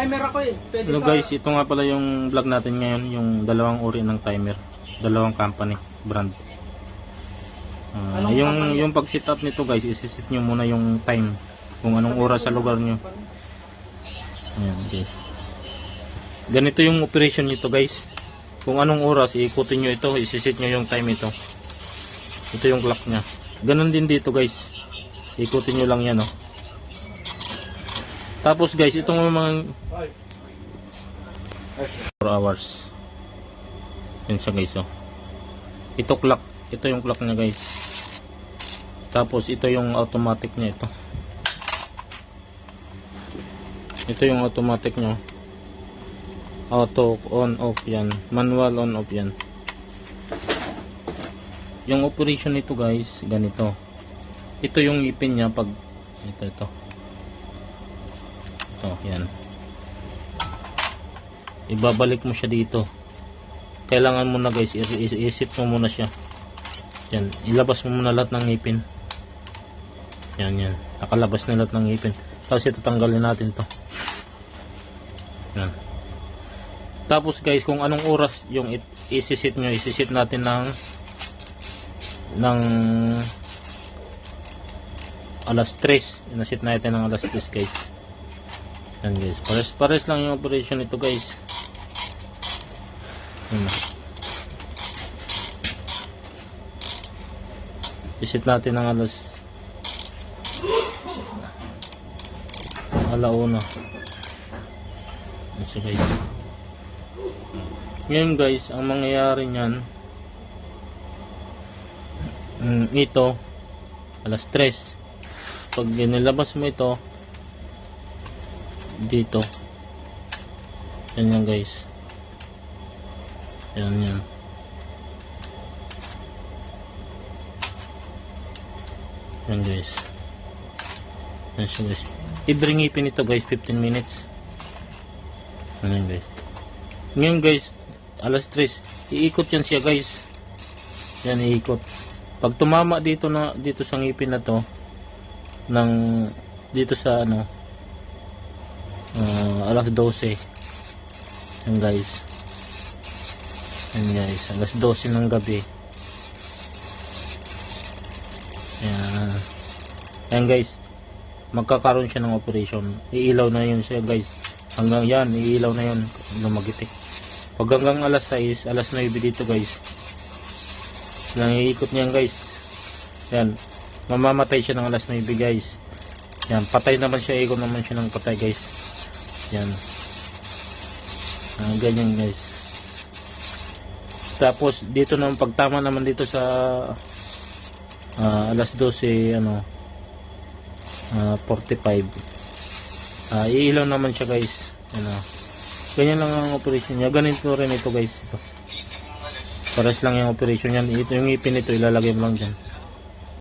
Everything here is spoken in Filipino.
timer ako eh. Pwede Hello sa... guys, ito nga pala yung vlog natin ngayon, yung dalawang uri ng timer, dalawang company, brand. Yung pag set up nito guys, isi-set nyo muna yung time, kung anong oras sa lugar nyo. Ayan guys. Ganito yung operation nito guys. Kung anong oras, iikutin nyo ito, isi-set nyo yung time ito. Ito yung clock nya. Ganon din dito guys. Ikutin nyo lang yan oh. Tapos guys, itong mga 4 hours. Yan siya guys oh. Ito clock, ito yung clock nya guys. Tapos ito yung automatic nya ito. Ito yung automatic nya. Auto on off yan. Manual on off yan. Yung operation nito guys, ganito. Ito yung ipin nya pag ito. Ito, yan. Ibabalik mo siya dito. Kailangan mo na guys, i-set mo muna siya. Yan, ilabas mo muna lahat ng ngipin. Yan. Nakalabas na lahat ng ngipin. Tapos ito tanggalin natin to. Yan. Tapos guys, kung anong oras yung isi-set nyo, isi-set natin ng alas 3. Inaset natin ng alas 3 guys. Yan guys, pares lang yung operation nito guys. Iset natin ng alauna. Yan siya guys. Ngayon guys, ang mangyayari nyan, ito alas 3. Pag nilabas mo ito dito, yan guys, yan guys, yan siya guys. I-bring ipin ito guys 15 minutes. Yan guys. Ngayon guys, alas 3 iikot yan siya guys. Yan, iikot. Pag tumama dito sa ngipin na to dito sa alas 12. Yan guys. Alas 12 ng gabi. Yan guys. Magkakaroon siya ng operation. Iilaw na yun siya guys. Hanggang yan, iilaw na yun. Lumagitik. Pag hanggang alas 6, alas 9 dito guys. Lang iikot niyan guys. Yan. Mamamatay siya ng alas 9 guys. Yan. Patay naman siya. Ikot naman siya ng patay guys. Yan. Ganyan guys. Tapos dito naman pagtama naman dito sa alas 12 45 iilaw naman siya guys. Ganyan lang ang operation niya. Ganito rin ito guys. Ito. Pares lang yung operation yan. Ito yung ipin ito ilalagay mo lang dyan.